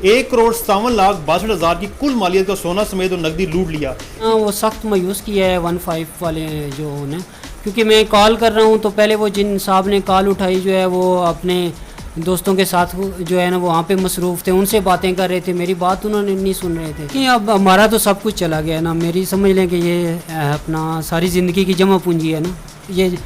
1,57,62,000 की कुल मालियत का सोना समेत और नकदी लूट लिया। वो सख्त मायूस किया है 15 वाले जो उन्हें, क्योंकि मैं कॉल कर रहा हूँ तो पहले वो जिन साहब ने कॉल उठाई जो है वो अपने दोस्तों के साथ जो है ना वहाँ पे मसरूफ़ थे, उनसे बातें कर रहे थे, मेरी बात उन्होंने नहीं सुन रहे थे कि अब हमारा तो सब कुछ चला गया ना। मेरी समझ लें कि ये अपना सारी ज़िंदगी की जमा पूंजी है ना, ये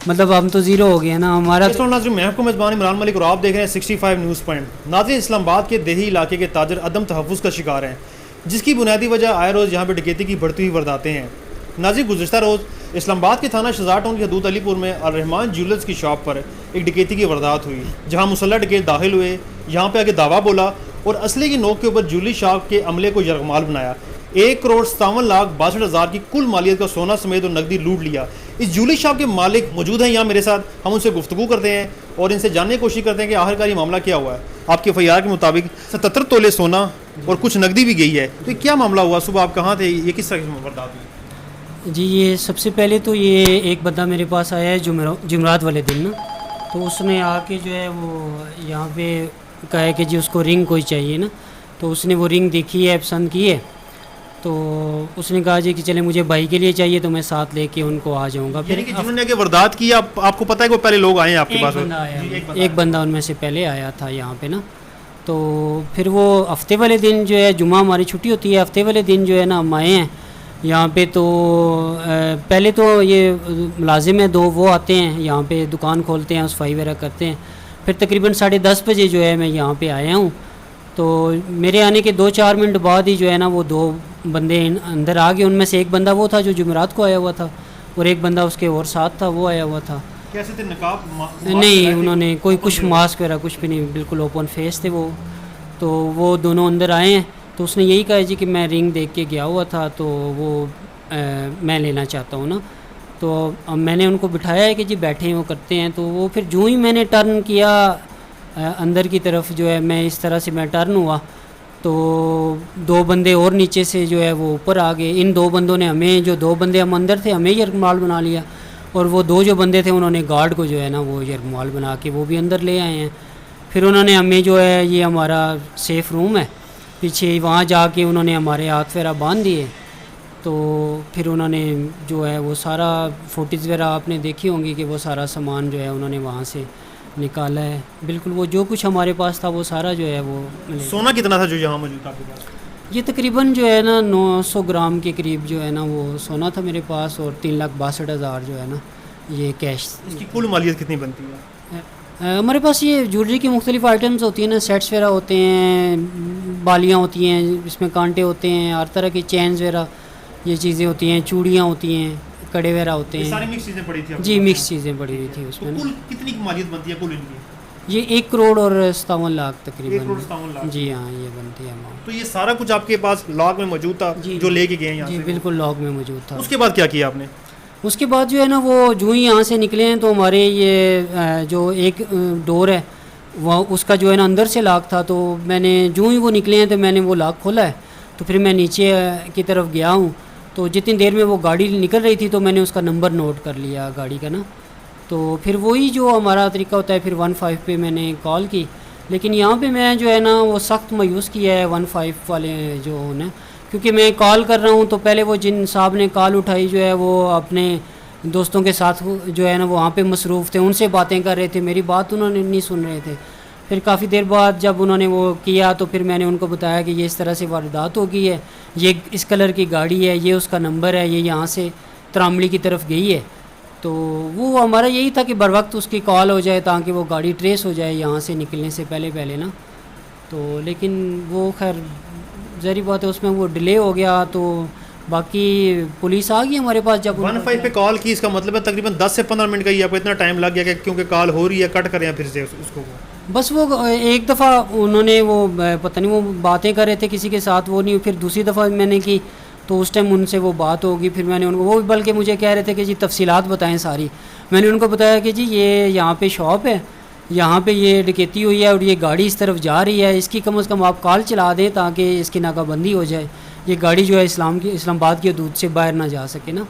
मतलब हम तो ज़ीरो हो गए ना हमारा। नाज़रीन, मैं आपको मेज़बान इमरान मलिक और आप देख रहे हैं 65 न्यूज़ पॉइंट। नाज़रीन, इस्लामाबाद के देही इलाके के ताजर अदम तहफ़्फ़ुज़ का शिकार हैं, जिसकी बुनियादी वजह आए रोज़ यहाँ पर डकैती की बढ़ती हुई वारदातें हैं। नाज़रीन, गुज़श्ता रोज़ इस्लामाबाद के थाना शहजाद टाउन की हदूद अलीपुर में अल रहमान ज्वेलर्स की शॉप पर एक डकैती की वारदात हुई, जहाँ मुसल्लह डकैत दाखिल हुए, यहाँ पे आके दावा बोला और असले की नोक के ऊपर ज्वेलरी शॉप के अमले को यरगमाल बनाया। 1,57,62,000 की कुल मालियत का सोना समेत और नकदी लूट लिया। इस ज्वेलरी शॉप के मालिक मौजूद हैं यहाँ मेरे साथ, हम उनसे गुफ्तगू करते हैं और इनसे जानने की कोशिश करते हैं कि आखिरकार ये मामला क्या हुआ है। आपके एफआईआर के मुताबिक 77 तोले सोना और कुछ नकदी भी गई है, तो क्या मामला हुआ? सुबह आप कहाँ थे? ये किस तरह की वारदात हुई? जी, ये सबसे पहले तो ये एक बंदा मेरे पास आया है जुमेरात वाले दिन ना, तो उसने आके जो है वो यहाँ पे कहा है कि जी उसको रिंग कोई चाहिए ना, तो उसने वो रिंग देखी है, पसंद की है, तो उसने कहा जी कि चले मुझे भाई के लिए चाहिए तो मैं साथ लेके उनको आ जाऊँगा। फिर जिन्होंने आगे वारदात की, आपको पता है कि वो पहले लोग आए हैं आपके पास? बंदा आया, एक बंदा उनमें से पहले आया था यहाँ पे ना, तो फिर वो हफ्ते वाले दिन जो है, जुम्मा हमारी छुट्टी होती है, हफ्ते वाले दिन जो है ना हम आए हैं यहाँ पे। तो पहले तो ये मुलाजिम है दो, वो आते हैं यहाँ पे, दुकान खोलते हैं, सफाई वगैरह करते हैं। फिर तकरीबन 10:30 बजे जो है मैं यहाँ पे आया हूँ, तो मेरे आने के 2-4 मिनट बाद ही जो है ना वो दो बंदे अंदर आ गए। उनमें से एक बंदा वो था जो जुमेरात को आया हुआ था और एक बंदा उसके और साथ था, वो आया हुआ था। कैसे थे? नकाब? नहीं, उन्होंने कोई कुछ मास्क वगैरह कुछ भी नहीं, बिल्कुल ओपन फेस थे वो। तो वो दोनों अंदर आए हैं, तो उसने यही कहा जी कि मैं रिंग देख के गया हुआ था, तो वो मैं लेना चाहता हूँ ना। तो अब मैंने उनको बिठाया है कि जी बैठे वो करते हैं। तो वो फिर जो ही मैंने टर्न किया अंदर की तरफ जो है, मैं इस तरह से मैं टर्न हुआ तो दो बंदे और नीचे से जो है वो ऊपर आ गए। इन दो बंदों ने हमें, जो दो बंदे हम अंदर थे, हमें यरगमाल बना लिया, और वो दो जो बंदे थे उन्होंने गार्ड को जो है ना वो यरगमाल बना के वो भी अंदर ले आए हैं। फिर उन्होंने हमें जो है, ये हमारा सेफ़ रूम है पीछे, वहाँ जाके उन्होंने हमारे हाथ वगैरह बांध दिए। तो फिर उन्होंने जो है वो सारा फुटेज वगैरह आपने देखी होंगी कि वो सारा सामान जो है उन्होंने वहाँ से निकाला है। बिल्कुल वो जो कुछ हमारे पास था वो सारा जो है वो। सोना कितना था जो यहाँ मौजूद था आपके पास? ये तकरीबन जो है ना 900 ग्राम के करीब जो है ना वो सोना था मेरे पास, और 3,62,000 जो है ना ये कैश। इसकी कुल मालियत कितनी बनती है? हमारे पास ये ज्वेलरी की मुख्तलिफ आइटम्स होती हैं ना, सेट्स वगैरह होते हैं, बालियाँ होती हैं, इसमें कांटे होते हैं, हर तरह की चेन्स वगैरह ये चीज़ें होती हैं, चूड़ियाँ होती हैं, कड़े वगैरह होते हैं। सारी मिक्स चीज़ें पड़ी थी? जी, मिक्स चीज़ें पड़ी हुई थी उसमें। तो कुल कितनी की मालियत बनती है कुल इनकी? ये 1 करोड़ और 57 लाख तकरीबन। 1,57 लाख? जी हाँ, ये बनती है अमाउंट। तो ये सारा कुछ आपके पास लॉग में मौजूद था जो लेके गए यहाँ जी से? बिल्कुल लॉग में मौजूद था। उसके बाद क्या किया आपने? उसके बाद जो है ना वो जो ही यहाँ से निकले हैं तो हमारे ये जो एक डोर है वह उसका जो है ना अंदर से लॉक था, तो मैंने जो ही वो निकले हैं तो मैंने वो लॉक खोला है। तो फिर मैं नीचे की तरफ गया हूँ, तो जितनी देर में वो गाड़ी निकल रही थी तो मैंने उसका नंबर नोट कर लिया गाड़ी का ना। तो फिर वही जो हमारा तरीका होता है, फिर 15 पे मैंने कॉल की, लेकिन यहाँ पे मैं जो है ना वो सख्त मायूस किया है 15 वाले जो ने, क्योंकि मैं कॉल कर रहा हूँ तो पहले वो जिन साहब ने कॉल उठाई जो है वो अपने दोस्तों के साथ जो है ना वहाँ पे मसरूफ़ थे, उनसे बातें कर रहे थे, मेरी बात उन्होंने नहीं सुन रहे थे। फिर काफ़ी देर बाद जब उन्होंने वो किया तो फिर मैंने उनको बताया कि ये इस तरह से वारदात हो गई है, ये इस कलर की गाड़ी है, ये उसका नंबर है, ये यहाँ से त्रामली की तरफ गई है। तो वो हमारा यही था कि बर वक्त उसकी कॉल हो जाए ताकि वो गाड़ी ट्रेस हो जाए यहाँ से निकलने से पहले ना। तो लेकिन वो खैर ज़ाहिर बात है उसमें वो डिले हो गया, तो बाकी पुलिस आ गई हमारे पास। जब 15 पे कॉल की, इसका मतलब है तकरीबन 10 से 15 मिनट का ही आपको इतना टाइम लग गया कि क्योंकि कॉल हो रही है कट करें फिर से उसको? बस वो एक दफ़ा उन्होंने वो पता नहीं वो बातें कर रहे थे किसी के साथ, वो नहीं, फिर दूसरी दफ़ा मैंने की तो उस टाइम उनसे वो बात होगी। फिर मैंने उनको, वो बल्कि मुझे कह रहे थे कि जी तफसीलात बताएं सारी। मैंने उनको बताया कि जी ये यहाँ पे शॉप है, यहाँ पे ये डकैती हुई है और ये गाड़ी इस तरफ जा रही है, इसकी कम से कम आप कॉल चला दें ताकि इसकी नाकाबंदी हो जाए, ये गाड़ी जो है इस्लामाबाद की हदूद से बाहर ना जा सके ना।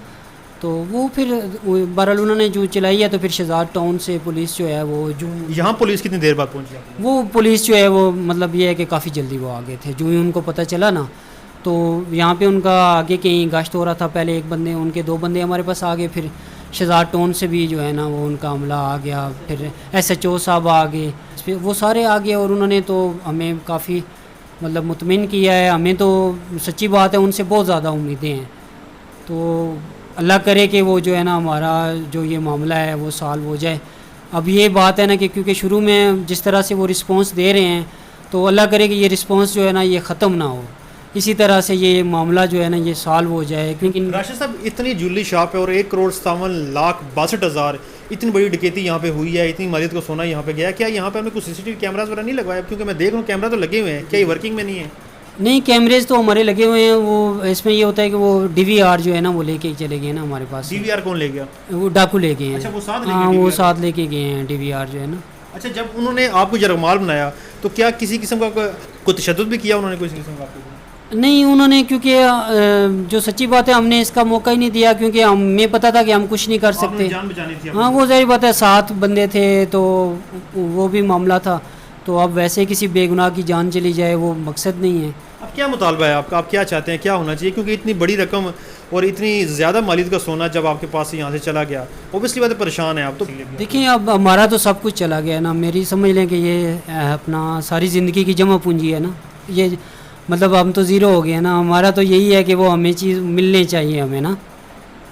तो वो फिर बहरहाल उन्होंने जो चलाई है तो फिर शहजाद टाउन से पुलिस जो है वो जो यहाँ पुलिस कितनी देर बाद पहुंची आपकी? वो पुलिस जो है वो मतलब ये है कि काफ़ी जल्दी वो आ गए थे। जो ही उनको पता चला ना तो यहाँ पे उनका आगे कहीं गश्त हो रहा था, पहले एक बंदे उनके 2 बंदे हमारे पास आ गए, फिर शहजाद टाउन से भी जो है ना वो उनका हमला आ गया, फिर SHO साहब आ गए, फिर वो सारे आ गए और उन्होंने तो हमें काफ़ी मतलब मुतमिन किया है। हमें तो सच्ची बात है उनसे बहुत ज़्यादा उम्मीदें हैं, तो अल्लाह करे कि वो जो है ना हमारा जो ये मामला है वो सॉल्व हो जाए। अब ये बात है ना कि क्योंकि शुरू में जिस तरह से वो रिस्पांस दे रहे हैं तो अल्लाह करे कि ये रिस्पांस जो है ना ये ख़त्म ना हो, इसी तरह से ये मामला जो है ना ये सॉल्व हो जाए। क्योंकि राशिद साहब इतनी ज्वेलरी शॉप है और 1,57,62,000 इतनी बड़ी डकैती यहाँ पे हुई है, इतनी मालियत को सोना यहाँ पे गया, क्या यहाँ पे हमने कुछ CCTV कैमराज वगैरह नहीं लगवाया? क्योंकि मैं देख रहा हूँ कैमरा तो लगे हुए हैं, क्या ये वर्किंग में नहीं है? नहीं, कैमरेज तो हमारे लगे हुए हैं। वो इसमें ये होता है कि वो DVR जो है ना वो लेके चले गए ना हमारे पास। DVR कौन ले गया? वो डाकू ले गए हैं। अच्छा, वो साथ लेके हाँ, वो DVR? साथ लेके गए हैं DVR जो है ना। अच्छा, जब उन्होंने आपको जरमाल बनाया तो क्या किसी किस्म का कोई तशद्दुद भी किया उन्होंने कोई किस्म का आपको? नहीं, उन्होंने क्योंकि जो सच्ची बात है हमने इसका मौका ही नहीं दिया, क्योंकि हमें पता था कि हम कुछ नहीं कर आपने सकते। जान बचानी थी हाँ, वो ज़ाहिर बात है 7 बंदे थे तो वो भी मामला था, तो अब वैसे किसी बेगुनाह की जान चली जाए वो मकसद नहीं है। अब क्या मुतालबा है आपका? आप क्या चाहते हैं, क्या होना चाहिए? क्योंकि इतनी बड़ी रकम और इतनी ज़्यादा मालियत का सोना जब आपके पास से यहाँ से चला गया, ओबियसली बात है परेशान है आप तो। देखिए अब हमारा तो सब कुछ चला गया ना, मेरी समझ लें कि ये अपना सारी ज़िंदगी की जमा पूंजी है ना, ये मतलब हम तो ज़ीरो हो गए ना। हमारा तो यही है कि वो हमें चीज़ मिलनी चाहिए हमें ना,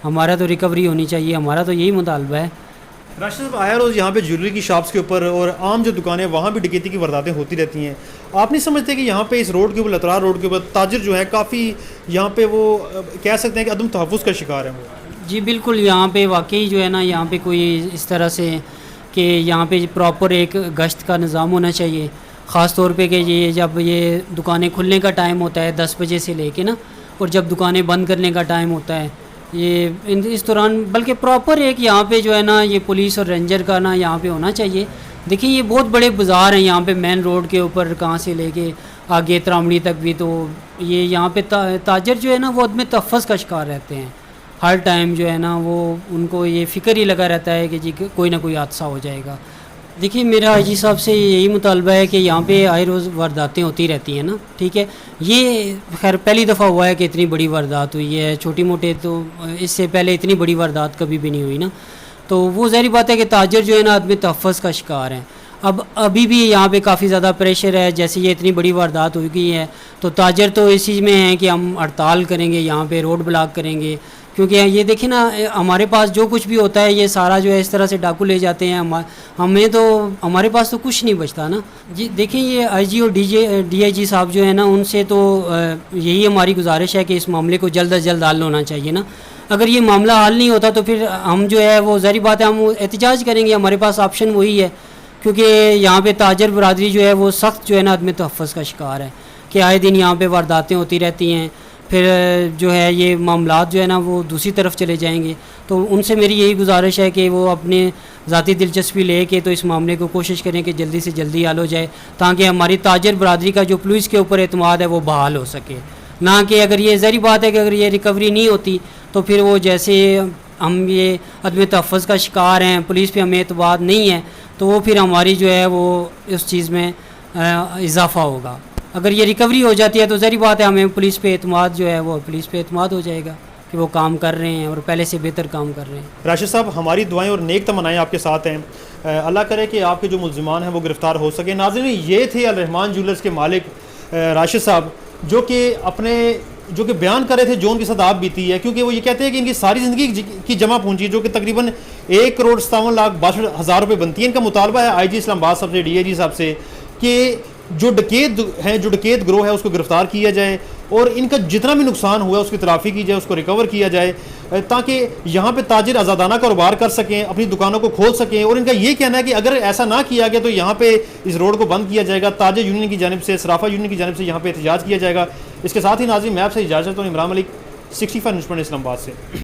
हमारा तो रिकवरी होनी चाहिए, हमारा तो यही मुतालबा है। राशिद साहब आया रोज़ यहाँ पे ज्वेलरी की शॉप्स के ऊपर और आम जो दुकानें वहाँ भी डकैती की वारदातें होती रहती हैं। आप नहीं समझते कि यहाँ पे इस रोड के ऊपर, लतरार रोड के ऊपर ताजिर जो है काफ़ी यहाँ पे वो कह सकते हैं कि अदम तहफ़्फ़ुज़ का शिकार है वो? जी बिल्कुल, यहाँ पे वाकई जो है ना यहाँ पे कोई इस तरह से कि यहाँ पे प्रॉपर एक गश्त का निज़ाम होना चाहिए, ख़ास तौर पे कि ये जब ये दुकानें खुलने का टाइम होता है 10 बजे से लेके ना, और जब दुकानें बंद करने का टाइम होता है ये इस दौरान, बल्कि प्रॉपर एक यहाँ पे जो है ना ये पुलिस और रेंजर का ना यहाँ पे होना चाहिए। देखिए ये बहुत बड़े बाज़ार हैं यहाँ पे, मेन रोड के ऊपर कहाँ से लेके आगे त्रामड़ी तक भी, तो ये यहाँ पे ताजर जो है ना वो अदम तहफ़्फ़ुज़ का शिकार रहते हैं हर टाइम जो है ना, वो उनको ये फ़िक्र ही लगा रहता है कि जी कोई ना कोई हादसा हो जाएगा। देखिए मेरा IG साहब से यही मुतालबा है कि यहाँ पे आए रोज़ वारदातें होती रहती हैं ना, ठीक है, ये खैर पहली दफ़ा हुआ है कि इतनी बड़ी वारदात हुई है, छोटी मोटे तो इससे पहले इतनी बड़ी वारदात कभी भी नहीं हुई ना, तो वो ज़ाहिर बात है कि ताजर जो है ना आदमी तहफ़्फ़ुज़ का शिकार हैं। अब अभी भी यहाँ पे काफ़ी ज़्यादा प्रेशर है, जैसे ये इतनी बड़ी वारदात हो गई है तो ताजर तो इस चीज़ में है कि हम हड़ताल करेंगे, यहाँ पे रोड ब्लॉक करेंगे, क्योंकि ये देखिए ना हमारे पास जो कुछ भी होता है ये सारा जो है इस तरह से डाकू ले जाते हैं, हमें तो हमारे पास तो कुछ नहीं बचता ना जी। देखिए ये IG और DIG साहब जो है ना उनसे तो यही हमारी गुजारिश है कि इस मामले को जल्द अज जल्द हल होना चाहिए ना। अगर ये मामला हल नहीं होता तो फिर हम जो है वो ज़ाहिर बात है हम एहतजाज करेंगे, हमारे पास ऑप्शन वही है, क्योंकि यहाँ पे ताजर बरादरी जो है वो सख्त जो है ना आदमी तहफ़्फ़ुज़ का शिकार है कि आए दिन यहाँ पे वारदातें होती रहती हैं, फिर जो है ये मामलात जो है ना वो दूसरी तरफ चले जाएंगे। तो उनसे मेरी यही गुजारिश है कि वो अपने ज़ाती दिलचस्पी ले के तो इस मामले को कोशिश करें कि जल्दी से जल्दी हल हो जाए, ताकि हमारी ताजर बरादरी का जो पुलिस के ऊपर एतमाद है वो बहाल हो सके। ना कि अगर ये ज़ाहिर बात है कि अगर ये रिकवरी नहीं होती तो फिर वो जैसे हम ये अदम तहफ़्फ़ुज़ का शिकार हैं, पुलिस पे हमें एतमाद नहीं है, तो वो फिर हमारी जो है वो उस चीज़ में इजाफ़ा होगा। अगर ये रिकवरी हो जाती है तो ज़ाहिर बात है हमें पुलिस पे एतमाद जो है वो पुलिस पे एतमाद हो जाएगा कि वो काम कर रहे हैं और पहले से बेहतर काम कर रहे हैं। राशिद साहब हमारी दुआएं और नेक तमन्नाएं आपके साथ हैं, अल्लाह करे कि आपके जो मुल्ज़िमान हैं वो गिरफ़्तार हो सके। नाज़रीन ये थे अल रहमान ज्वेलर्स के मालिक राशिद साहब, जो कि बयान कर रहे थे जो उनके साथ आप बीती है, क्योंकि वो ये कहते हैं कि इनकी सारी ज़िंदगी की जमा पूंजी जो कि तकरीबन 1,57,62,000 रुपये बनती है। इनका मुतालबा है IG इस्लामाबाद साहब से, DIG साहब से कि जो डकैत गिरोह है उसको गिरफ़्तार किया जाए और इनका जितना भी नुकसान हुआ उसकी तलाफ़ी की जाए, उसको रिकवर किया जाए, ताकि यहाँ पे ताजिर आज़ादाना कारोबार कर सकें, अपनी दुकानों को खोल सकें। और इनका ये कहना है कि अगर ऐसा ना किया गया तो यहाँ पे इस रोड को बंद किया जाएगा, ताजिर यूनियन की जानिब से, सराफा यूनियन की जानिब से यहाँ पे एहतजाज किया जाएगा। इसके साथ ही नाज़रीन मैं आपसे इजाज़त हूँ, इमरान मलिक 65 न्यूज़ पॉइंट इस्लामाबाद से।